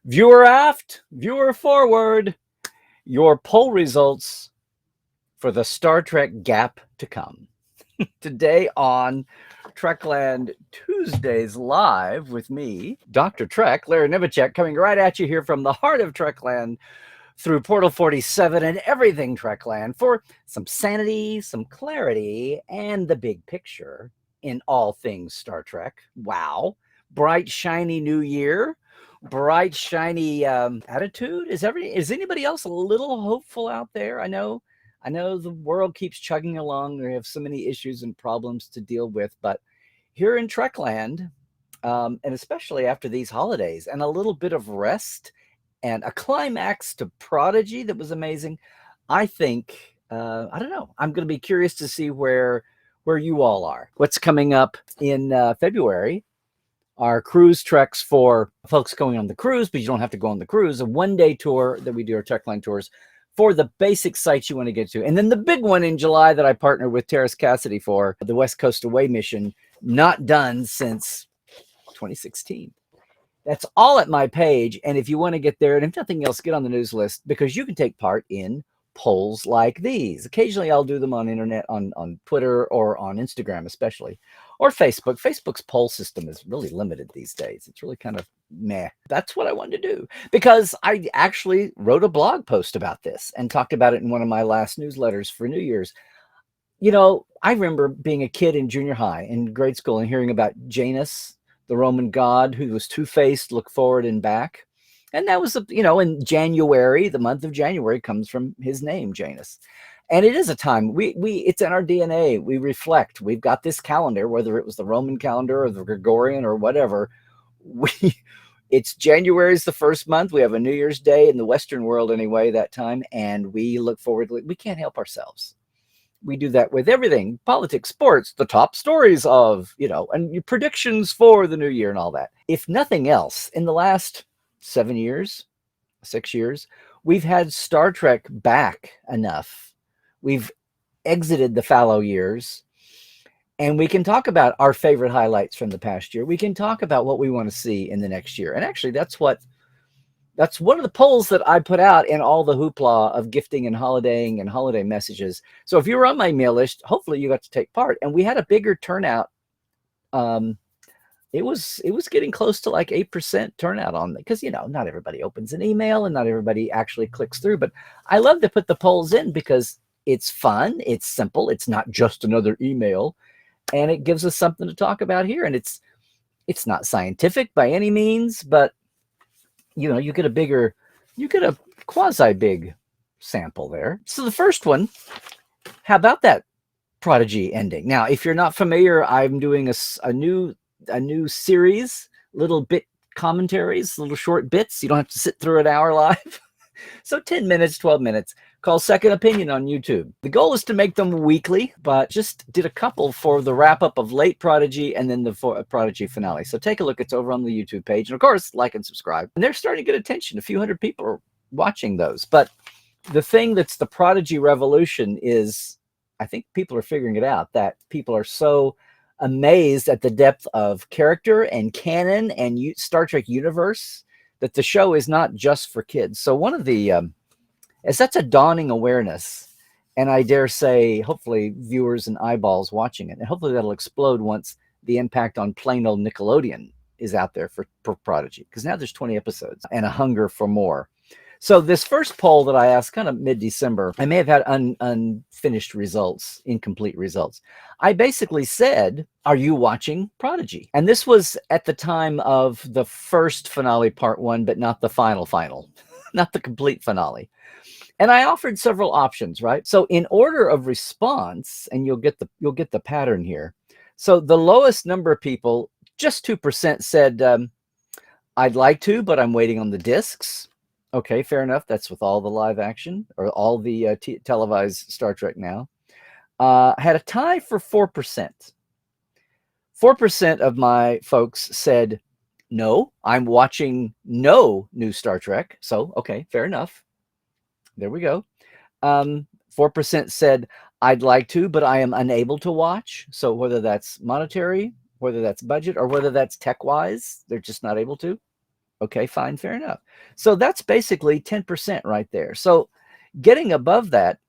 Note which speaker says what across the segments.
Speaker 1: Viewer aft, viewer forward, your poll results for the Star Trek gap to come. Today on Trekland Tuesdays Live with me, Dr. Trek, Larry Nemecek, coming right at you here from the heart of Trekland through Portal 47 and everything Trekland for some sanity, some clarity, and the big picture in all things Star Trek. Wow. Bright, shiny new year. Bright, shiny attitude. Is anybody else a little hopeful out there? I know the world keeps chugging along. We have so many issues and problems to deal with, but here in Trekland, and especially after these holidays and a little bit of rest and a climax to Prodigy that was amazing, I think I don't know. I'm going to be curious to see where you all are. What's coming up in February? Our cruise treks for folks going on the cruise, but you don't have to go on the cruise. A one-day tour that we do, our Trekline tours, for the basic sites you want to get to. And then the big one in July that I partnered with Terrace Cassidy for, the West Coast Away mission, not done since 2016. That's all at my page. And if you want to get there, and if nothing else, get on the news list because you can take part in polls like these. Occasionally I'll do them on internet, on Twitter or on Instagram especially, or Facebook. Facebook's poll system is really limited these days. It's really kind of meh. That's what I wanted to do because I actually wrote a blog post about this and talked about it in one of my last newsletters for New Year's. You know, I remember being a kid in junior high, in grade school, and hearing about Janus, the Roman god who was two-faced, look forward and back. And that was, in January, the month of January comes from his name, Janus. And it is a time it's in our DNA. We reflect. We've got this calendar, whether it was the Roman calendar or the Gregorian or whatever. It's January's the first month. We have a New Year's Day in the Western world anyway, that time. And we look forward to it. We can't help ourselves. We do that with everything, politics, sports, the top stories of, and predictions for the new year and all that. If nothing else, in the last 6 years, we've had Star Trek back enough. We've exited the fallow years, and we can talk about our favorite highlights from the past year. We can talk about what we want to see in the next year. And actually, that's one of the polls that I put out in all the hoopla of gifting and holidaying and holiday messages. So if you were on my email list, hopefully you got to take part. And we had a bigger turnout. It was getting close to like 8% turnout on it because, not everybody opens an email and not everybody actually clicks through. But I love to put the polls in because it's fun. It's simple. It's not just another email. And it gives us something to talk about here. And it's not scientific by any means, but you get a quasi big sample there. So the first one, how about that Prodigy ending? Now, if you're not familiar, I'm doing a new series, little bit commentaries, little short bits. You don't have to sit through an hour live. So 10 minutes, 12 minutes, called Second Opinion on YouTube. The goal is to make them weekly, but just did a couple for the wrap up of late Prodigy and then the Prodigy finale. So take a look. It's over on the YouTube page. And of course, like and subscribe. And they're starting to get attention. A few hundred people are watching those. But the thing that's the Prodigy revolution is, I think people are figuring it out, that people are so amazed at the depth of character and canon and Star Trek universe that the show is not just for kids. So one of the, as that's a dawning awareness, and I dare say, hopefully viewers and eyeballs watching it, and hopefully that'll explode once the impact on plain old Nickelodeon is out there for Prodigy, because now there's 20 episodes and a hunger for more. So this first poll that I asked kind of mid-December, I may have had unfinished results, incomplete results. I basically said, are you watching Prodigy? And this was at the time of the first finale, part one, but not the final, not the complete finale. And I offered several options, right? So in order of response, and you'll get the pattern here. So the lowest number of people, just 2%, said, I'd like to, but I'm waiting on the discs. Okay, fair enough. That's with all the live action or all the televised Star Trek now. Had a tie for 4%. 4% of my folks said, no, I'm watching no new Star Trek. So, okay, fair enough. There we go. 4% said, I'd like to, but I am unable to watch. So whether that's monetary, whether that's budget, or whether that's tech-wise, they're just not able to. Okay, fine, fair enough. So that's basically 10% right there. So getting above that,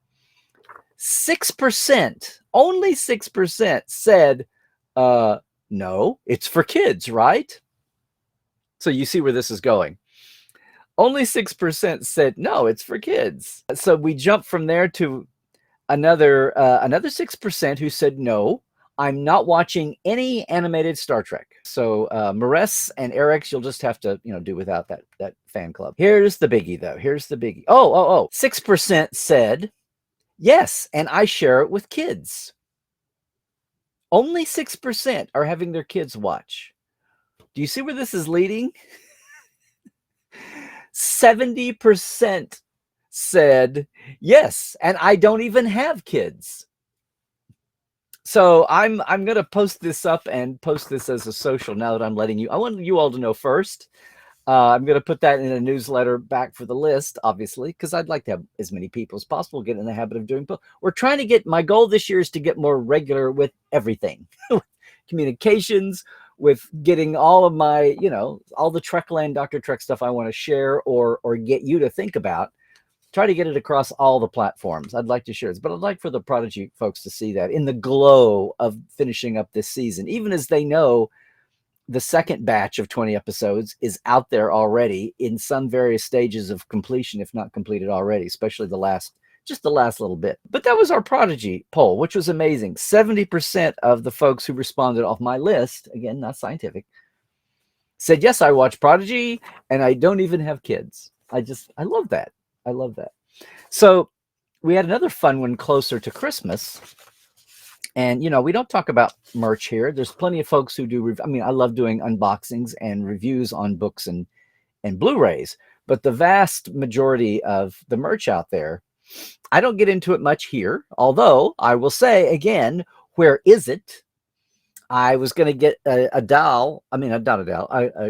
Speaker 1: 6%, only 6% said, no, it's for kids, right? So you see where this is going. Only 6% said, no, it's for kids. So we jump from there to another 6% who said, no, I'm not watching any animated Star Trek. So Mares and Eric's, you'll just have to, do without that fan club. Here's the biggie, though. Here's the biggie. 6% said, yes, and I share it with kids. Only 6% are having their kids watch. Do you see where this is leading? 70% said, yes, and I don't even have kids. So I'm going to post this up and post this as a social now that I'm letting you. I want you all to know first. I'm going to put that in a newsletter back for the list, obviously, because I'd like to have as many people as possible get in the habit of doing. But we're trying to get, my goal this year is to get more regular with everything, communications, with getting all of my, all the Trekland, Dr. Trek stuff I want to share or get you to think about. Try to get it across all the platforms. I'd like to share this, but I'd like for the Prodigy folks to see that in the glow of finishing up this season, even as they know the second batch of 20 episodes is out there already in some various stages of completion, if not completed already, especially the last little bit. But that was our Prodigy poll, which was amazing. 70% of the folks who responded off my list, again, not scientific, said, yes, I watch Prodigy and I don't even have kids. I love that. I love that. So we had another fun one closer to Christmas. And, we don't talk about merch here. There's plenty of folks who do. I love doing unboxings and reviews on books and Blu-rays. But the vast majority of the merch out there, I don't get into it much here. Although I will say again, where is it? I was going to get a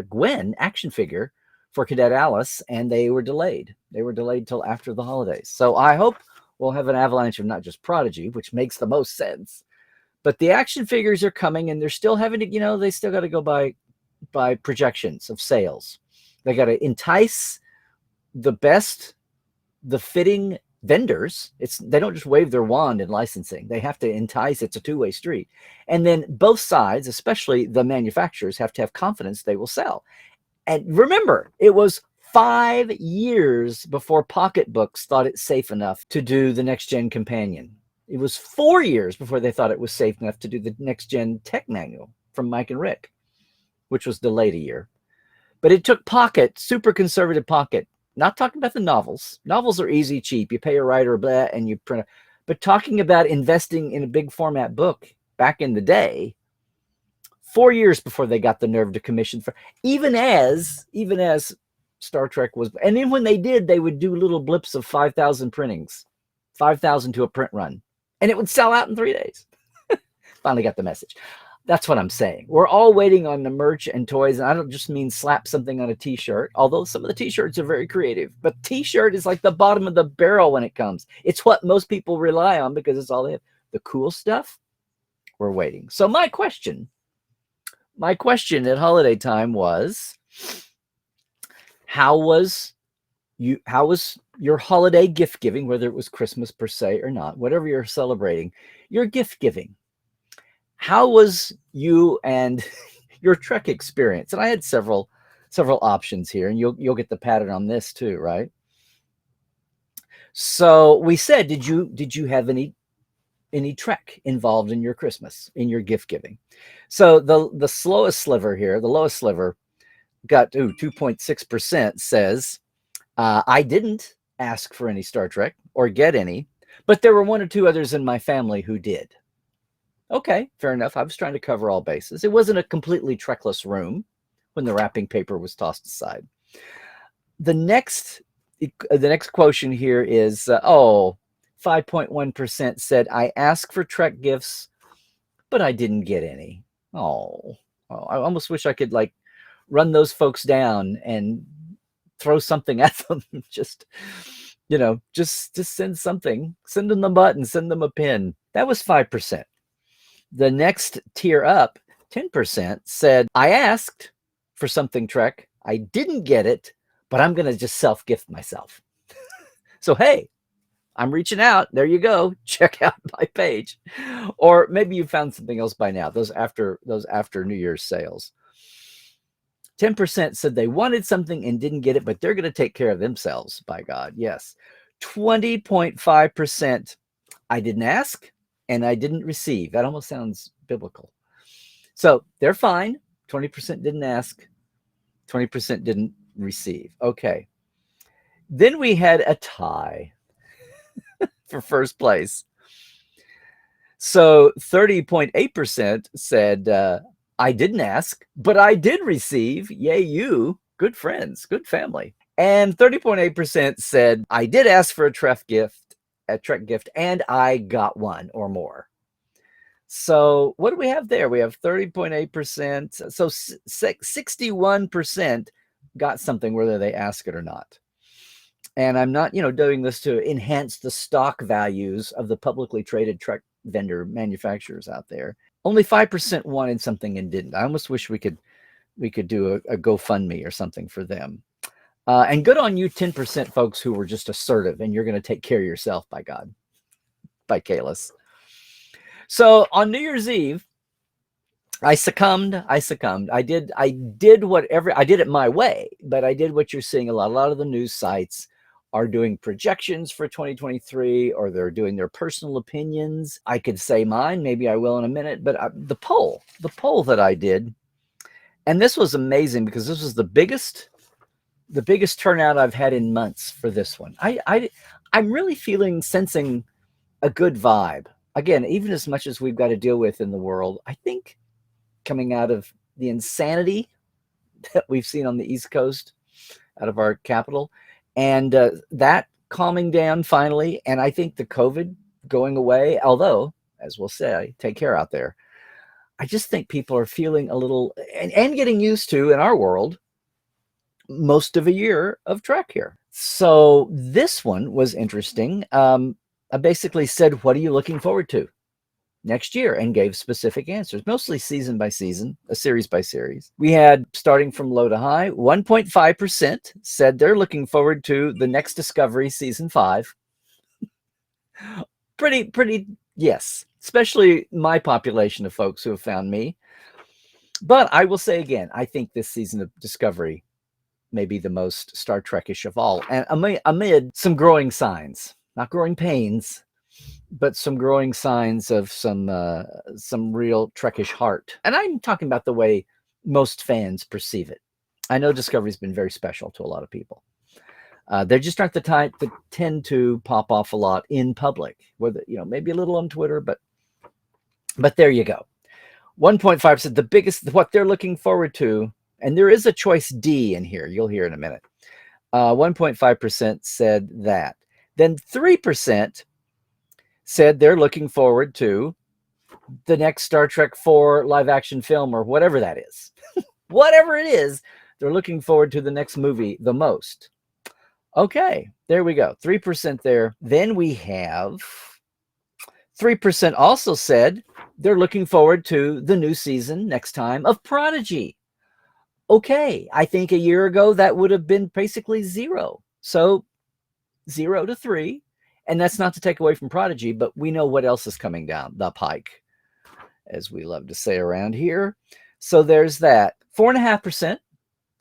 Speaker 1: Gwen action figure for Cadet Alice, and they were delayed. They were delayed till after the holidays. So I hope we'll have an avalanche of not just Prodigy, which makes the most sense, but the action figures are coming, and they're still having to, they still got to go by projections of sales. They got to entice the fitting vendors. They don't just wave their wand in licensing. They have to entice. It's a two-way street. And then both sides, especially the manufacturers, have to have confidence they will sell. And remember, it was 5 years before Pocketbooks thought it safe enough to do the Next Gen Companion. It was 4 years before they thought it was safe enough to do the Next Gen Tech Manual from Mike and Rick, which was delayed a year. But it took Pocket, super conservative Pocket, not talking about the novels. Novels are easy, cheap. You pay a writer, blah, and you print it. But talking about investing in a big format book back in the day, 4 years before they got the nerve to commission for, even as Star Trek was, and then when they did, they would do little blips of 5,000 printings, 5,000 to a print run, and it would sell out in 3 days. Finally got the message. That's what I'm saying. We're all waiting on the merch and toys, and I don't just mean slap something on a t-shirt, although some of the t-shirts are very creative, but t-shirt is like the bottom of the barrel when it comes. It's what most people rely on because it's all they have. The cool stuff, we're waiting. So my question at holiday time was, how was your holiday gift giving, whether it was Christmas per se or not, whatever you're celebrating, your gift giving? How was you and your Trek experience? And I had several options here, and you'll get the pattern on this too, right? So we said, did you have any Trek involved in your Christmas, in your gift giving? So the slowest sliver here, the lowest sliver, got 2.6% says, I didn't ask for any Star Trek or get any, but there were one or two others in my family who did. Okay, fair enough. I was trying to cover all bases. It wasn't a completely Trekless room when the wrapping paper was tossed aside. The next quotient here is 5.1% said, I asked for Trek gifts, but I didn't get any. I almost wish I could run those folks down and throw something at them. just send something. Send them the button. Send them a pin. That was 5%. The next tier up, 10%, said, I asked for something Trek, I didn't get it, but I'm going to just self-gift myself. So, hey, I'm reaching out. There you go. Check out my page. Or maybe you found something else by now. Those after New Year's sales. 10% said they wanted something and didn't get it, but they're going to take care of themselves, by God. Yes. 20.5%, I didn't ask and I didn't receive. That almost sounds biblical. So they're fine. 20% didn't ask. 20% didn't receive. Okay. Then we had a tie for first place. So 30.8% said, I didn't ask, but I did receive. Yay, you. Good friends, good family. And 30.8% said, I did ask for a Trek gift, and I got one or more. So what do we have there? We have 30.8%. So 61% got something whether they ask it or not. And I'm not, doing this to enhance the stock values of the publicly traded Trek vendor manufacturers out there. Only 5% wanted something and didn't. I almost wish we could do a GoFundMe or something for them. And good on you, 10% folks who were just assertive, and you're going to take care of yourself, by God, by Kalis. So on New Year's Eve, I succumbed. I did whatever. I did it my way, but I did what you're seeing a lot of the news sites are doing projections for 2023, or they're doing their personal opinions. I could say mine, maybe I will in a minute, but the poll that I did, and this was amazing because this was the biggest turnout I've had in months for this one. I'm really sensing a good vibe. Again, even as much as we've got to deal with in the world, I think coming out of the insanity that we've seen on the East Coast, out of our capital, and that calming down finally, and I think the COVID going away, although, as we'll say, take care out there. I just think people are feeling a little, and getting used to, in our world, most of a year of Trek here. So this one was interesting. I basically said, what are you looking forward to next year? And gave specific answers, mostly season by season, a series by series. We had, starting from low to high, 1.5% said they're looking forward to the next Discovery season 5. Pretty, yes, especially my population of folks who have found me. But I will say again, I think this season of Discovery may be the most Star Trek-ish of all, and amid some growing signs, not growing pains, but some growing signs of some real Trekish heart. And I'm talking about the way most fans perceive it. I know Discovery's been very special to a lot of people. They just aren't the type that tend to pop off a lot in public, whether, maybe a little on Twitter, but there you go. 1.5 said the biggest, what they're looking forward to, and there is a choice D in here. You'll hear in a minute. 1.5% said that. Then 3% said they're looking forward to the next Star Trek 4 live action film, or whatever that is. Whatever it is, they're looking forward to the next movie the most. Okay, there we go. 3% there. Then we have 3% also said they're looking forward to the new season next time of Prodigy. Okay, I think a year ago that would have been basically 0. So 0 to 3. And that's not to take away from Prodigy, but we know what else is coming down the pike, as we love to say around here. So there's that. 4.5%,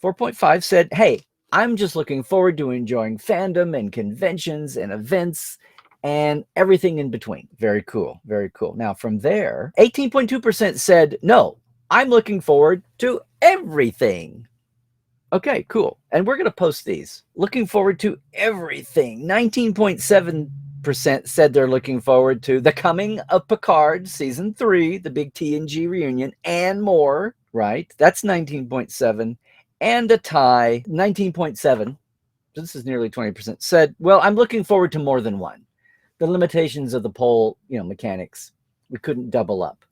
Speaker 1: 4.5 said, hey, I'm just looking forward to enjoying fandom and conventions and events and everything in between. Very cool. Very cool. Now from there, 18.2% said, no, I'm looking forward to everything. Okay, cool. And we're going to post these. Looking forward to everything. 19.7% said they're looking forward to the coming of Picard season 3, the big TNG reunion, and more, right? That's 19.7. And a tie, 19.7, this is nearly 20%, said, well, I'm looking forward to more than one. The limitations of the poll, mechanics, we couldn't double up.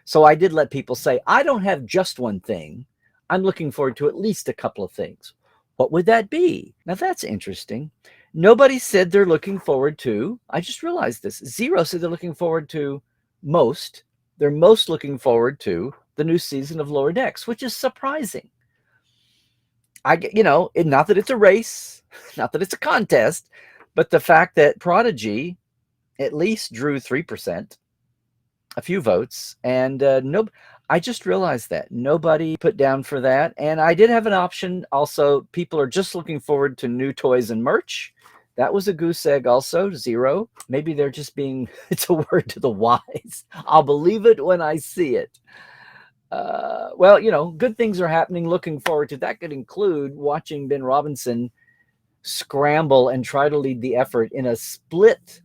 Speaker 1: So I did let people say, I don't have just one thing. I'm looking forward to at least a couple of things. What would that be? Now that's interesting. Nobody said they're looking forward to, I just realized this, 0 said they're looking forward to most. They're most looking forward to the new season of Lower Decks, which is surprising. not that it's a race, not that it's a contest, but the fact that Prodigy at least drew 3%, a few votes, and no, I just realized that nobody put down for that. And I did have an option also. People are just looking forward to new toys and merch. That was a goose egg also, 0. Maybe they're just being, it's a word to the wise. I'll believe it when I see it. Well, good things are happening. Looking forward to that. Could include watching Ben Robinson scramble and try to lead the effort in a split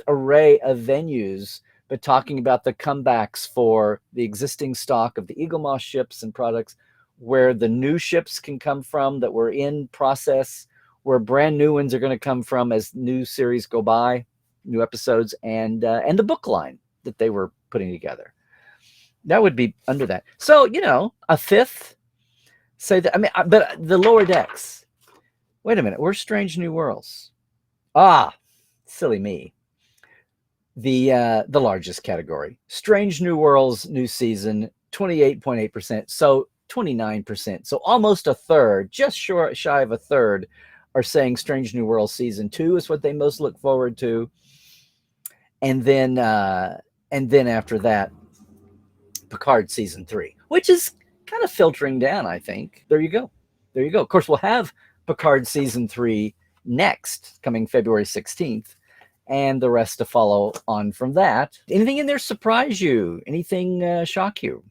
Speaker 1: array of venues, but talking about the comebacks for the existing stock of the Eagle Moss ships and products, where the new ships can come from that were in process, where brand new ones are going to come from as new series go by, new episodes, and the book line that they were putting together. That would be under that. So, a fifth, say that, but the lower decks. Wait a minute, we're Strange New Worlds. Silly me. The largest category. Strange New Worlds, new season, 28.8%. So 29%. So almost a third, just shy of a third, are saying Strange New Worlds season 2 is what they most look forward to. And then after that, Picard season 3, which is kind of filtering down, I think. There you go. Of course, we'll have Picard season 3 next, coming February 16th, and the rest to follow on from that. Anything in there surprise you? Anything shock you?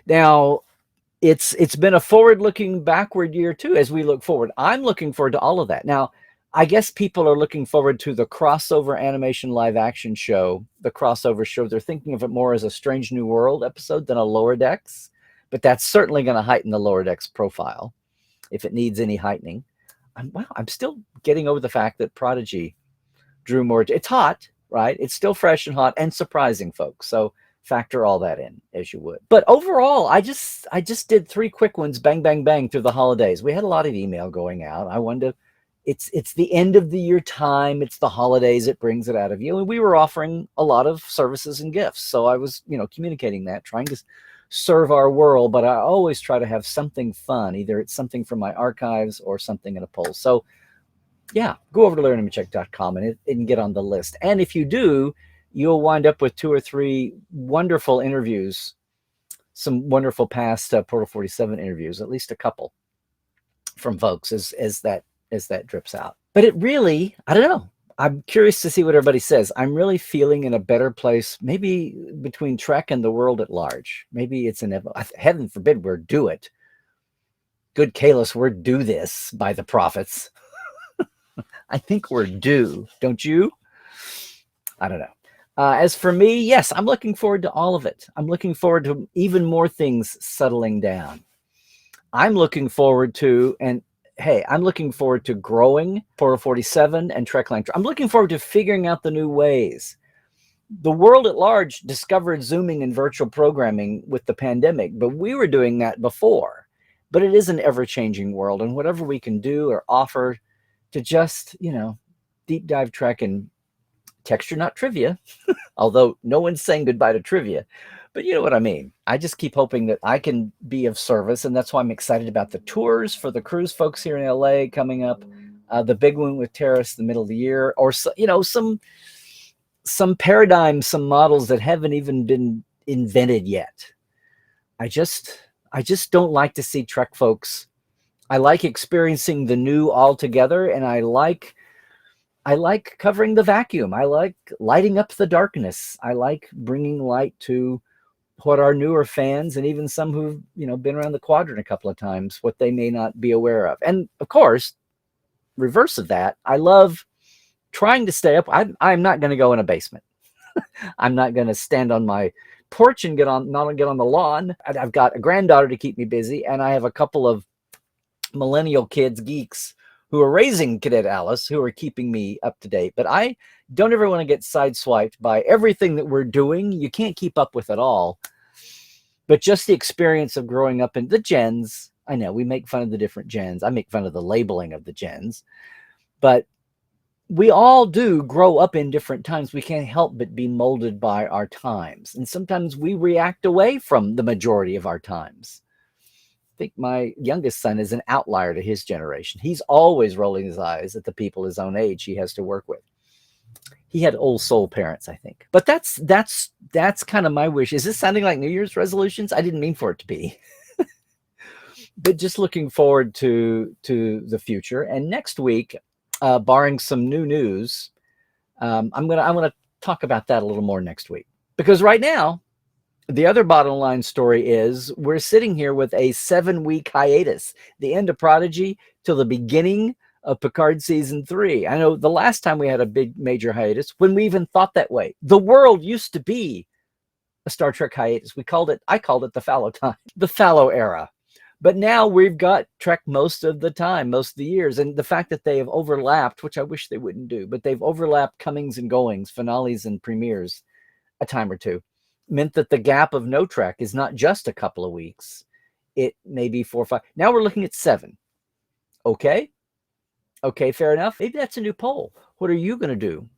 Speaker 1: Now, it's been a forward-looking, backward year too. As we look forward, I'm looking forward to all of that. Now, I guess people are looking forward to the crossover animation live action show, the crossover show. They're thinking of it more as a Strange New World episode than a Lower Decks, but that's certainly going to heighten the Lower Decks profile if it needs any heightening. I'm still getting over the fact that Prodigy drew more. It's hot, right? It's still fresh and hot and surprising, folks. So factor all that in as you would. But overall, I just did 3 quick ones, bang, bang, bang, through the holidays. We had a lot of email going out. I wanted to, it's the end of the year time. It's the holidays. It brings it out of you. And we were offering a lot of services and gifts. So I was, communicating that, trying to serve our world, but I always try to have something fun. Either it's something from my archives or something in a poll. So yeah, go over to LarryNemecek.com and get on the list. And if you do, you'll wind up with 2 or 3 wonderful interviews, some wonderful past Portal 47 interviews, at least a couple from folks as that drips out. But it really, I don't know. I'm curious to see what everybody says. I'm really feeling in a better place, maybe between Trek and the world at large. Maybe it's inevitable. Heaven forbid we're due it. Good Kalis, we're due this by the prophets. I think we're due, don't you? I don't know. As for me, yes, I'm looking forward to all of it. I'm looking forward to even more things settling down. I'm looking forward to, I'm looking forward to growing Portal 47 and Trekland. I'm looking forward to figuring out the new ways. The world at large discovered Zooming and virtual programming with the pandemic, but we were doing that before. But it is an ever-changing world, and whatever we can do or offer to just, deep dive Trek and texture, not trivia, although no one's saying goodbye to trivia, but you know what I mean. I just keep hoping that I can be of service, and that's why I'm excited about the tours for the cruise folks here in LA coming up, the big one with Terrace the middle of the year, or some paradigms, some models that haven't even been invented yet. I just don't like to see Trek folks. I like experiencing the new altogether, and I like covering the vacuum. I like lighting up the darkness. I like bringing light to what our newer fans, and even some who've been around the quadrant a couple of times, what they may not be aware of. And of course, reverse of that, I love trying to stay up. I'm not going to go in a basement. I'm not going to stand on my porch and not get on the lawn. I've got a granddaughter to keep me busy, and I have a couple of millennial kids, geeks, who are raising Cadet Alice, who are keeping me up to date. But I don't ever want to get sideswiped by everything that we're doing. You can't keep up with it all. But just the experience of growing up in the gens. I know we make fun of the different gens. I make fun of the labeling of the gens. But we all do grow up in different times. We can't help but be molded by our times. And sometimes we react away from the majority of our times. think my youngest son is an outlier to his generation. He's always rolling his eyes at the people his own age he has to work with. He had old soul parents, I think. But that's kind of my wish. Is this sounding like New Year's resolutions? I didn't mean for it to be. But just looking forward to the future. And next week, barring some new news, I'm gonna talk about that a little more next week. Because right now, the other bottom line story is we're sitting here with a 7-week hiatus, the end of Prodigy till the beginning of Picard season 3. I know the last time we had a big major hiatus, when we even thought that way, the world used to be a Star Trek hiatus. I called it the fallow time, the fallow era. But now we've got Trek most of the time, most of the years. And the fact that they have overlapped, which I wish they wouldn't do, but they've overlapped comings and goings, finales and premieres a time or two, meant that the gap of no Trek is not just a couple of weeks. It may be 4 or 5. Now we're looking at 7. Okay, fair enough. Maybe that's a new poll. What are you going to do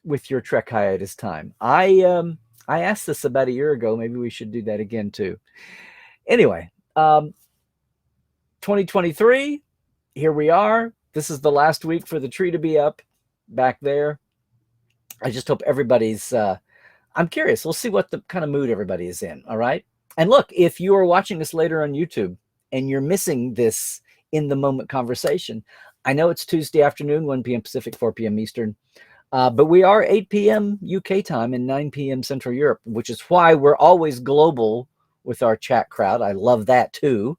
Speaker 1: with your Trek hiatus time? I asked this about a year ago. Maybe we should do that again too. Anyway, 2023, here we are. This is the last week for the tree to be up back there. I just hope everybody's, I'm curious. We'll see what the kind of mood everybody is in. All right. And look, if you are watching this later on YouTube and you're missing this in the moment conversation, I know it's Tuesday afternoon, 1 p.m. Pacific, 4 p.m. Eastern, but we are 8 p.m. UK time and 9 p.m. Central Europe, which is why we're always global with our chat crowd. I love that too.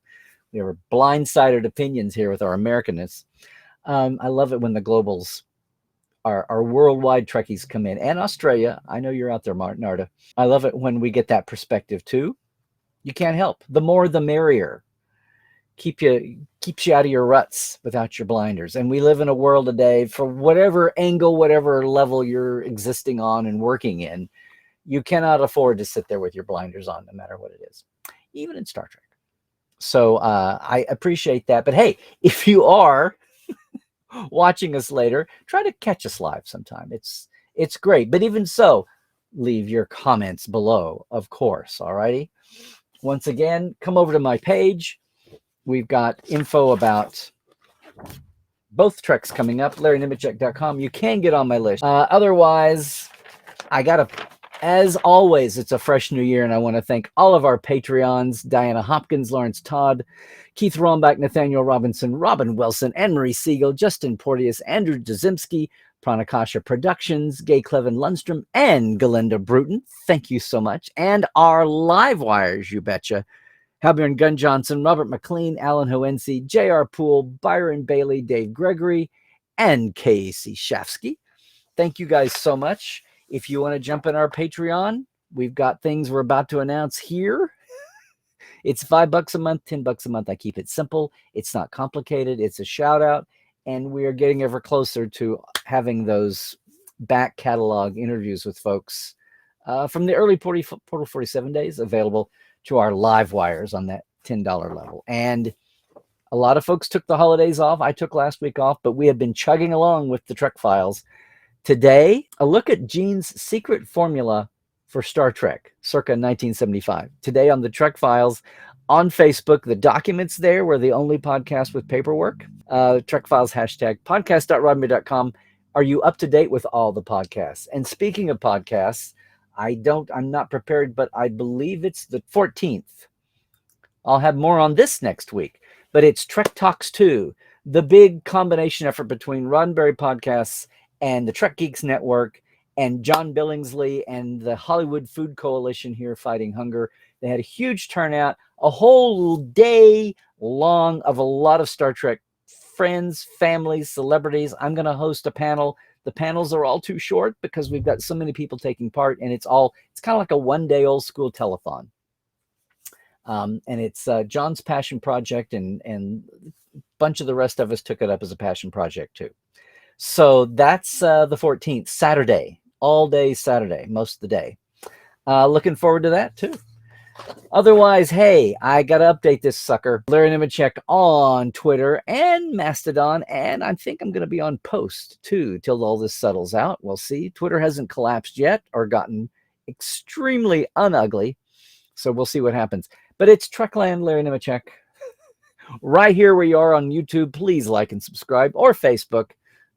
Speaker 1: We have blindsided opinions here with our Americanness. I love it when the globals, our worldwide Trekkies come in, and Australia. I know you're out there, Narda. I love it when we get that perspective too. You can't help. The more, the merrier. Keeps you out of your ruts without your blinders. And we live in a world today, for whatever angle, whatever level you're existing on and working in, you cannot afford to sit there with your blinders on, no matter what it is, even in Star Trek. So I appreciate that. But hey, if you are watching us later, try to catch us live sometime. It's great. But even so, leave your comments below, of course. All righty. Once again, come over to my page. We've got info about both Treks coming up, LarryNemecek.com. You can get on my list. Otherwise, as always, it's a fresh new year, and I want to thank all of our Patreons: Diana Hopkins, Lawrence Todd, Keith Rombach, Nathaniel Robinson, Robin Wilson, Anne-Marie Siegel, Justin Porteous, Andrew Dzimski, Pranakasha Productions, Gay Clevin Lundstrom, and Galinda Bruton. Thank you so much. And our live wires, you betcha. Halbjorn Gunn Johnson, Robert McLean, Alan Hoensi, J.R. Poole, Byron Bailey, Dave Gregory, and Casey Shafsky. Thank you guys so much. If you want to jump in our Patreon, we've got things we're about to announce here. It's $5 a month, $10 a month. I keep it simple. It's not complicated. It's a shout out. And we are getting ever closer to having those back catalog interviews with folks from the early Portal 47 days available to our live wires on that $10 level. And a lot of folks took the holidays off. I took last week off, but we have been chugging along with the Trek Files. Today, a look at Gene's secret formula for Star Trek, circa 1975. Today on the Trek Files on Facebook, the documents there were the only podcast with paperwork. Trek Files hashtag podcast.rodme.com. Are you up to date with all the podcasts? And speaking of podcasts, I'm not prepared, but I believe it's the 14th. I'll have more on this next week, but it's Trek Talks 2, the big combination effort between Roddenberry Podcasts and the Trek Geeks Network and John Billingsley and the Hollywood Food Coalition here fighting hunger. They had a huge turnout, a whole day long of a lot of Star Trek friends, families, celebrities. I'm going to host a panel. The panels are all too short because we've got so many people taking part, and it's kind of like a one-day old school telethon. And it's John's passion project, and a bunch of the rest of us took it up as a passion project too. So that's the 14th, Saturday, all day Saturday, most of the day. Looking forward to that too. Otherwise, hey, I got to update this sucker. Larry Nemecek on Twitter and Mastodon, and I think I'm going to be on Post too till all this settles out. We'll see. Twitter hasn't collapsed yet or gotten extremely unugly, so we'll see what happens. But it's Trekland, Larry Nemecek. right here where you are on YouTube. Please like and subscribe, or Facebook.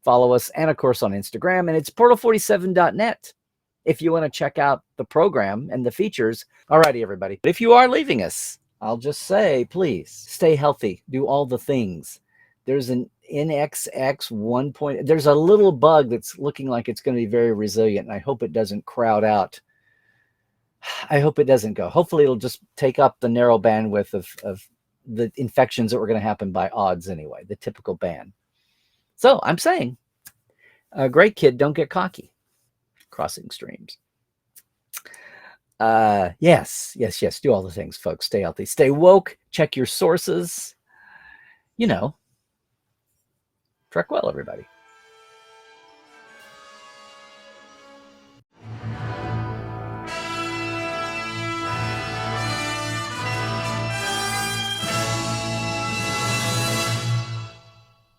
Speaker 1: Follow us, and of course on Instagram. And it's portal47.net if you want to check out the program and the features. All righty, everybody. If you are leaving us, I'll just say, please stay healthy. Do all the things. There's an NXX 1. There's a little bug that's looking like it's going to be very resilient, and I hope it doesn't crowd out. I hope it doesn't go. Hopefully it'll just take up the narrow bandwidth of the infections that were going to happen by odds anyway, the typical band. So I'm saying, great kid, don't get cocky. Crossing streams. Yes. Do all the things, folks. Stay healthy. Stay woke. Check your sources. You know, trek well, everybody.